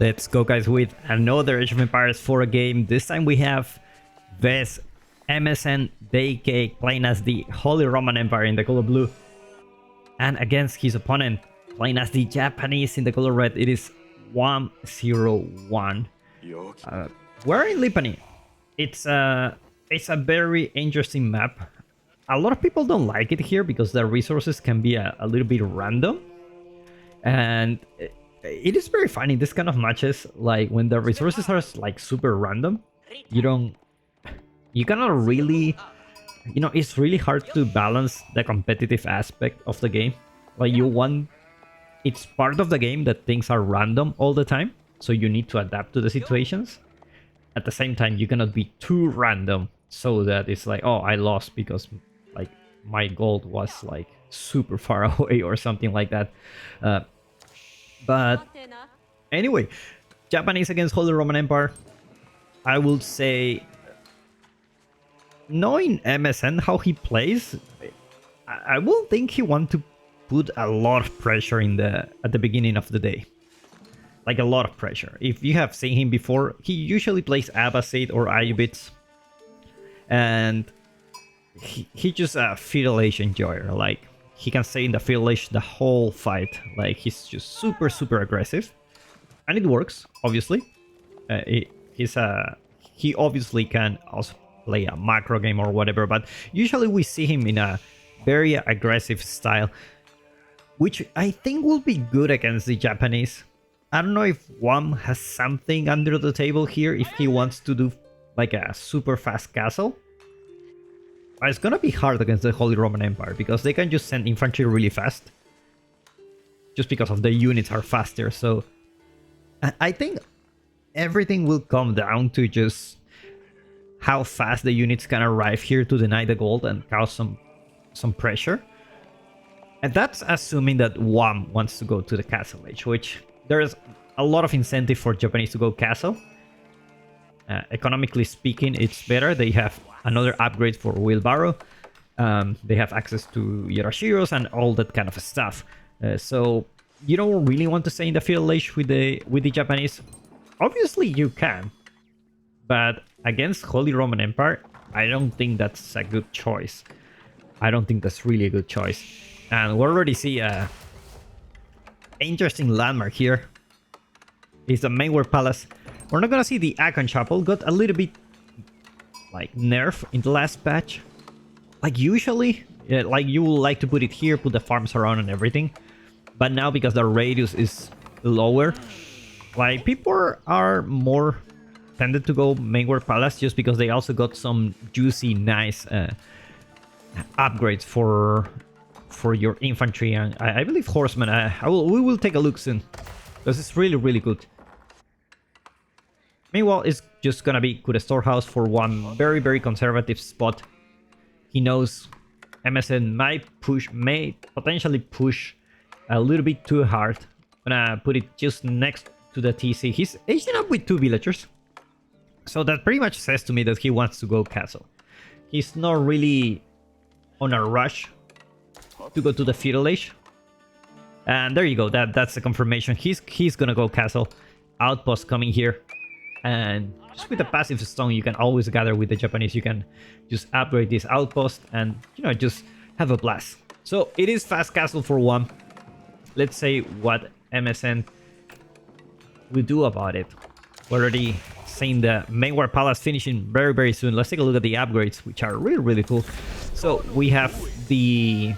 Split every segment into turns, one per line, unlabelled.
Let's go, guys, with another Age of Empires 4 game. This time we have Vez MSN DK playing as the Holy Roman Empire in the color blue, and against his opponent playing as the Japanese in the color red. It is 101. We're in Lipany. It's a very interesting map. A lot of people don't like it here because the resources can be a little bit random, and it is very funny this kind of matches, like when the resources are like super random. You cannot really, it's really hard to balance the competitive aspect of the game. Like it's part of the game that things are random all the time, so you need to adapt to the situations. At the same time, you cannot be too random so that it's like, oh, I lost because like my gold was like super far away or something like that. But anyway, Japanese against Holy Roman Empire. I will say, knowing MSN how he plays, I will think he want to put a lot of pressure at the beginning of the day. Like a lot of pressure. If you have seen him before, he usually plays Abbasid or Ayubits, and he just a feudal-age enjoyer. Like he can stay in the feudal-age the whole fight. Like he's just super aggressive, and it works. Obviously, he obviously can also play a macro game or whatever, but usually we see him in a very aggressive style, which I think will be good against the Japanese. I don't know if Wam has something under the table here, if he wants to do like a super fast castle. But it's gonna be hard against the Holy Roman Empire because they can just send infantry really fast, just because of the units are faster. So I think everything will come down to just how fast the units can arrive here to deny the gold and cause some pressure. And that's assuming that Wam wants to go to the castle age, which there's a lot of incentive for Japanese to go castle. Economically speaking, it's better. They have another upgrade for wheelbarrow. They have access to Yarashiros and all that kind of stuff. So you don't really want to stay in the feudal age with the Japanese. Obviously you can, but against Holy Roman Empire, I don't think that's a good choice. I don't think that's really a good choice. And we already see a interesting landmark here. It's the Mainward Palace. We're not gonna see the Aachen Chapel. Got a little bit like nerf in the last patch. Like usually, like you will like to put it here, put the farms around and everything. But now because the radius is lower, like people are more tended to go Mainward Palace just because they also got some juicy, nice upgrades for your infantry and I believe horsemen. We will take a look soon because it's really good. Meanwhile, it's just gonna be good storehouse for one very conservative spot. He knows MSN may potentially push a little bit too hard. I'm gonna put it just next to the TC. He's aging up with 2 villagers, so that pretty much says to me that he wants to go castle. He's not really on a rush to go to the feudal age. And there you go, that's the confirmation. He's gonna go castle. Outpost coming here, and just with a passive stone you can always gather with the Japanese. You can just upgrade this outpost and just have a blast. So it is fast castle for one. Let's say what MSN will do about it. We're already seeing the Mainward Palace finishing very soon. Let's take a look at the upgrades, which are really cool. So we have the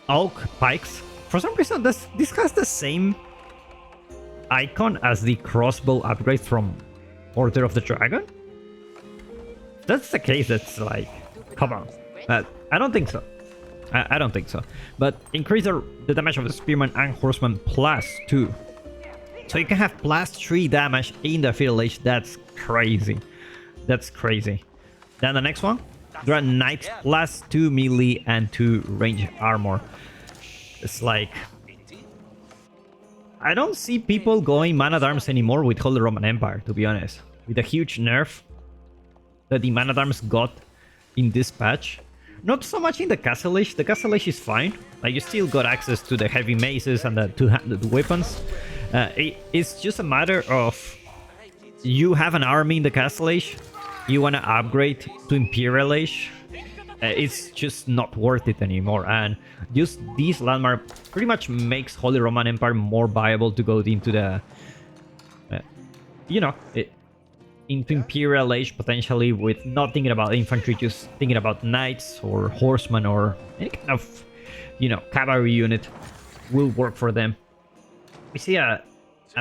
Oak Pikes. For some reason, this has the same icon as the crossbow upgrade from Order of the Dragon. If that's the case, that's like, come on. I don't think so. I don't think so. But increase the damage of the Spearman and Horseman +2. So you can have +3 damage in the feudal age. That's crazy. That's crazy. Then the next one, Grand Knights +2 melee and 2 range armor. It's like, I don't see people going man-at-arms anymore with Holy Roman Empire, to be honest. With a huge nerf that the man-at-arms got in this patch. Not so much in the Castle Age. The Castle Age is fine. Like, you still got access to the heavy maces and the two-handed weapons. It's just a matter of you have an army in the Castle Age, you want to upgrade to Imperial Age. It's just not worth it anymore, and just this landmark pretty much makes Holy Roman Empire more viable to go into the into Imperial Age, potentially, with not thinking about infantry, just thinking about knights or horsemen or any kind of cavalry unit will work for them. We see a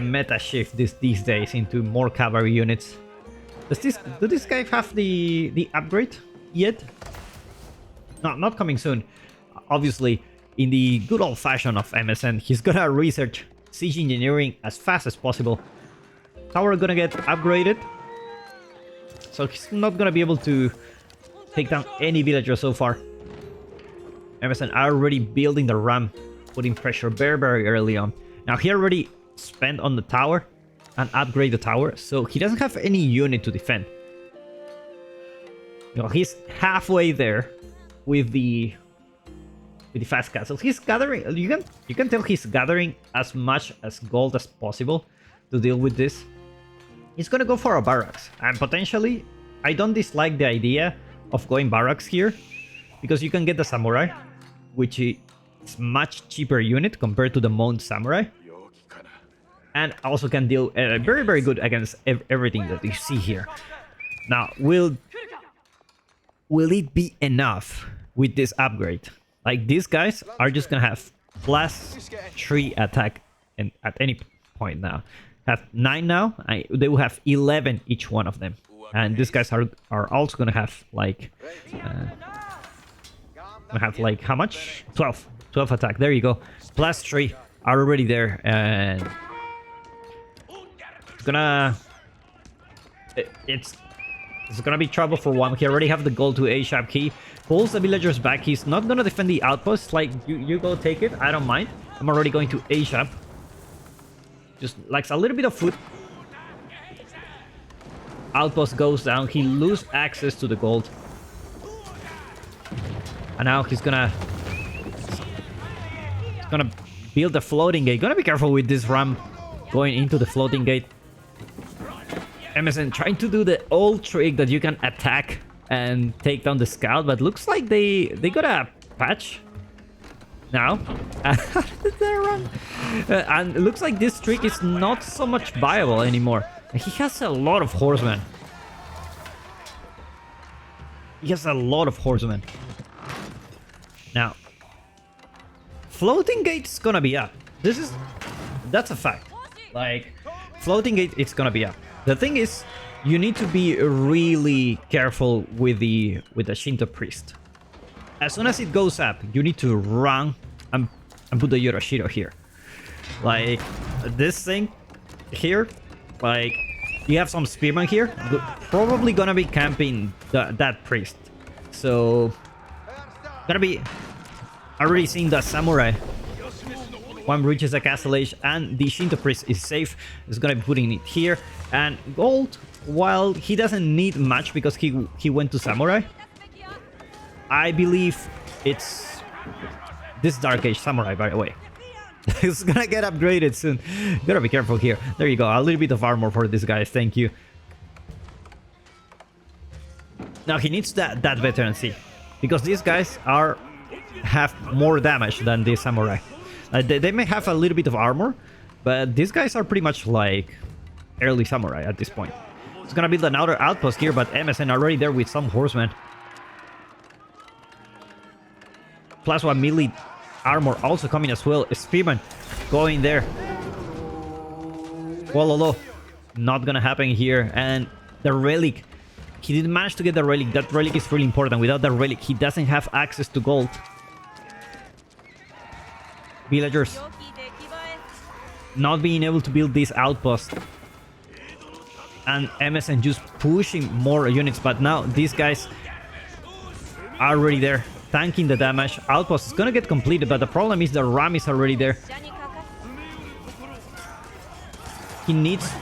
meta shift these days into more cavalry units. Do this guy have the upgrade yet? No, not coming soon. Obviously, in the good old fashion of MSN, he's gonna research siege engineering as fast as possible. Tower gonna get upgraded, so he's not gonna be able to take down any villager so far. MSN are already building the ram, putting pressure very early on. Now he already spent on the tower and upgrade the tower, so he doesn't have any unit to defend. He's halfway there with the fast castles. He's gathering. You can tell he's gathering as much as gold as possible to deal with this. He's gonna go for a barracks, and potentially, I don't dislike the idea of going barracks here, because you can get the samurai, which is much cheaper unit compared to the Mount Samurai, and also can deal very good against everything that you see here. Now, will it be enough with this upgrade? Like, these guys are just gonna have +3 attack at any point now. Have 9 now. They will have 11 each one of them, and these guys are also gonna have like how much? 12 attack. There you go. +3 are already there, and it's gonna be trouble for one. He already have the gold to ASAP. He pulls the villagers back. He's not gonna defend the outpost. Like, you go take it, I don't mind. I'm already going to ASAP. Just likes a little bit of food. Outpost goes down. He loses access to the gold, and now he's gonna build a floating gate. Gonna be careful with this ram going into the floating gate. MSN trying to do the old trick that you can attack and take down the scout, but looks like they got a patch now. And it looks like this trick is not so much viable anymore. He has a lot of horsemen. Now, floating gate's gonna be up. That's a fact. Like, floating gate, it's gonna be up. The thing is, you need to be really careful with the Shinto priest. As soon as it goes up, you need to run and put the Yorashiro here. Like, this thing here, like, you have some spearmen here, probably gonna be camping that priest. So, gonna be already seeing the samurai. One reaches the castle age, and the Shinto priest is safe. Is gonna be putting it here, and gold, while he doesn't need much because he went to samurai, I believe it's this Dark Age samurai, by the way. It's gonna get upgraded soon. Gotta be careful here. There you go, a little bit of armor for this guy. Thank you. Now he needs that veterancy, because these guys have more damage than the samurai. They may have a little bit of armor, but these guys are pretty much like early samurai at this point. It's gonna build another outpost here, but MSN already there with some horsemen. +1 melee armor also coming as well. Spearman going there. Wololo. Not gonna happen here. And the relic. He didn't manage to get the relic. That relic is really important. Without the relic, he doesn't have access to gold. Villagers not being able to build this outpost, and MSN just pushing more units, but now these guys are already there, tanking the damage. Outpost is gonna get completed, but the problem is the ram is already there. He needs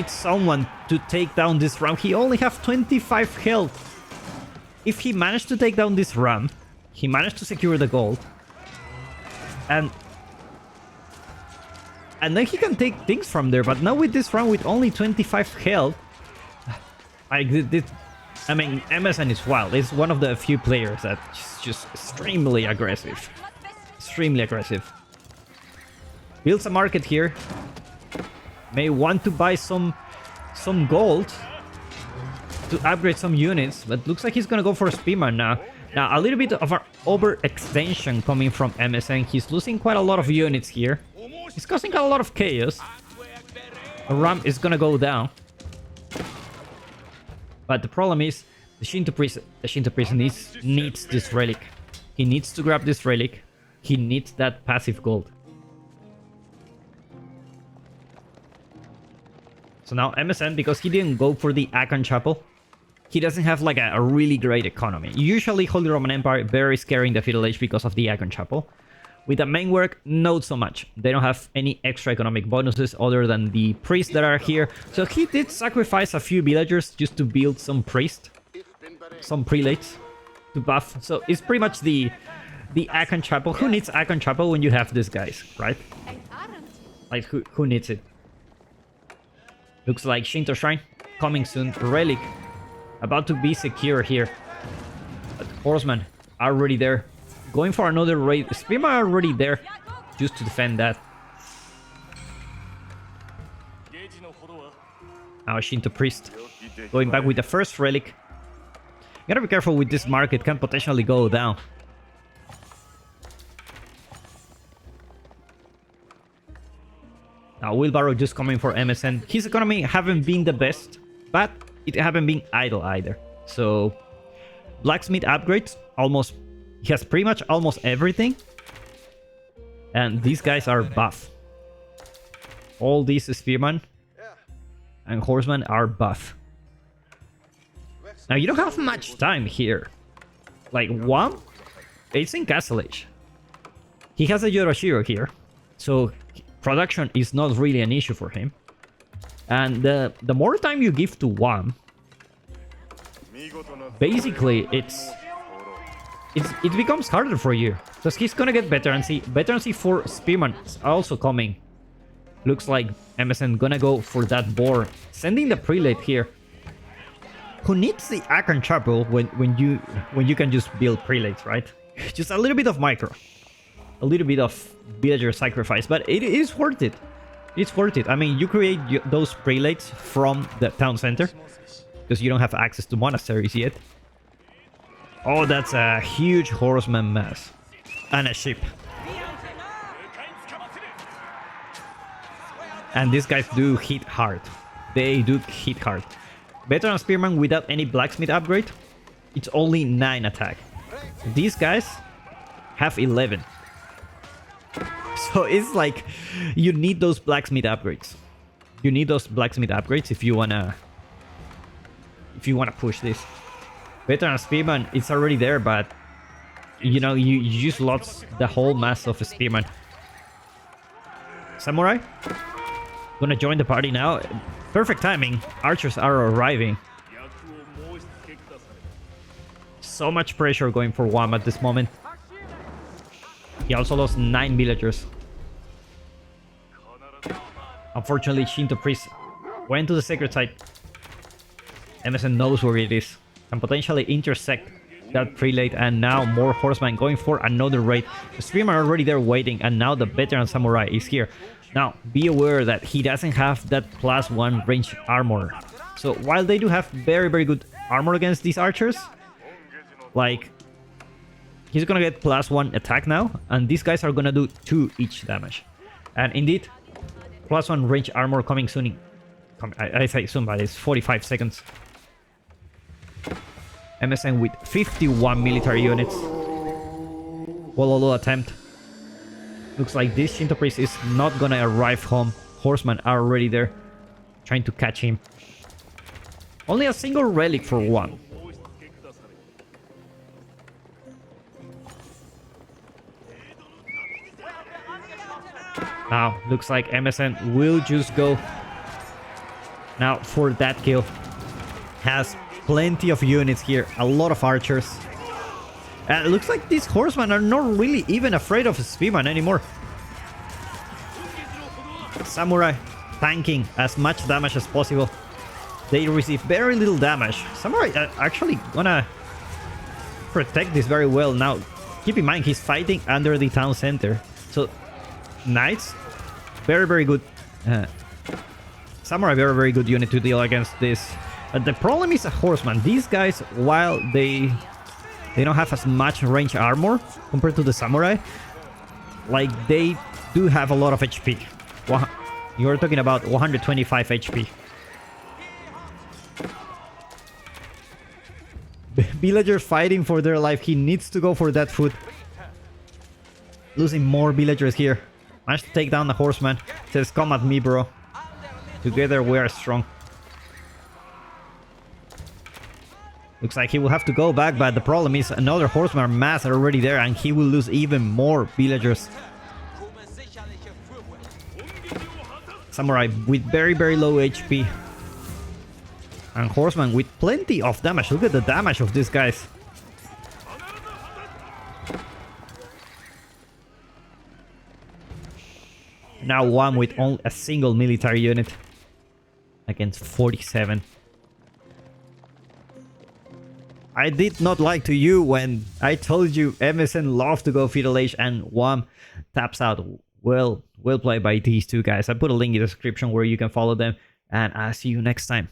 someone to take down this ram. He only have 25 health. If he managed to take down this ram, he managed to secure the gold. And And then he can take things from there. But now with this round with only 25 health, I mean, MSN is wild. It's one of the few players that's just extremely aggressive. Extremely aggressive. Builds a market here. May want to buy some gold to upgrade some units, but looks like he's gonna go for Spearman now. Now, a little bit of an overextension coming from MSN. He's losing quite a lot of units here. He's causing a lot of chaos. A ramp is gonna go down. But the problem is, the Shinto Priest needs this relic. He needs to grab this relic. He needs that passive gold. So now MSN, because he didn't go for the Aachen Chapel, he doesn't have like a really great economy. Usually Holy Roman Empire very scary in the Feudal Age because of the Aachen Chapel. With the main work, not so much. They don't have any extra economic bonuses other than the priests that are here. So he did sacrifice a few villagers just to build some priests, some prelates to buff. So it's pretty much the Aachen Chapel. Who needs Aachen Chapel when you have these guys, right? Like who needs it? Looks like Shinto Shrine coming soon. Relic about to be secure here. But horsemen are already there. Going for another raid. Spearmen are already there just to defend that. Now Shinto Priest going back with the first relic. You gotta be careful with this market, can potentially go down. Now Wheelbarrow just coming for MSN. His economy haven't been the best, but it haven't been idle either. So blacksmith upgrades, almost, he has pretty much almost everything. And these guys are buff. All these spearmen and horsemen are buff. Now you don't have much time here. Like one, it's in Castle Age. He has a Yorashiro here, so production is not really an issue for him. And the more time you give to one, basically it becomes harder for you, because he's gonna get veterancy. Veterancy for spearmen is also coming. Looks like MSN gonna go for that boar, sending the prelate here. Who needs the Aachen Chapel when you can just build prelates, right? Just a little bit of micro. A little bit of villager sacrifice, but it is worth it. It's worth it. I mean, you create those prelates from the town center, because you don't have access to monasteries yet. Oh, that's a huge horseman mass. And a ship. And these guys do hit hard. They do hit hard. Veteran Spearman without any blacksmith upgrade, it's only 9 attack. These guys have 11. So it's like you need those blacksmith upgrades. You need those blacksmith upgrades if you wanna push this. Veteran Spearman, it's already there, but you know you just lost the whole mass of Spearman. Samurai gonna join the party now. Perfect timing. Archers are arriving. So much pressure going for Wam at this moment. He also lost 9 villagers. Unfortunately, Shinto Priest went to the sacred site. MSN knows where it is. Can potentially intersect that prelate, and now more horsemen going for another raid. The Spearmen are already there waiting, and now the veteran samurai is here. Now, be aware that he doesn't have that +1 range armor. So while they do have very, very good armor against these archers, like, he's gonna get +1 attack now, and these guys are gonna do 2 each damage. And indeed, +1 range armor coming soon. I say soon, but it's 45 seconds. MSN with 51 military units. Wololo attempt. Looks like this Shinto Priest is not gonna arrive home. Horsemen are already there, trying to catch him. Only a single relic for one. Now, looks like MSN will just go now for that kill. Has plenty of units here, a lot of archers. It looks like these horsemen are not really even afraid of Spearman anymore. Samurai tanking as much damage as possible. They receive very little damage. Samurai are actually gonna protect this very well. Now, keep in mind, he's fighting under the town center. So, Knights, very, very good. Samurai, very, very good unit to deal against this. But the problem is a Horseman. These guys, while they don't have as much range armor compared to the Samurai, like, they do have a lot of HP. You're talking about 125 HP. Villager fighting for their life. He needs to go for that food. Losing more villagers here. Managed to take down the Horseman. Says, come at me, bro. Together we are strong. Looks like he will have to go back, but the problem is another Horseman mass are already there and he will lose even more villagers. Samurai with very, very low HP. And Horseman with plenty of damage. Look at the damage of these guys. Now one with only a single military unit against 47. I did not lie to you when I told you MSN loves to go Feudal Age and one taps out. Well played by these two guys. I put a link in the description where you can follow them, and I'll see you next time.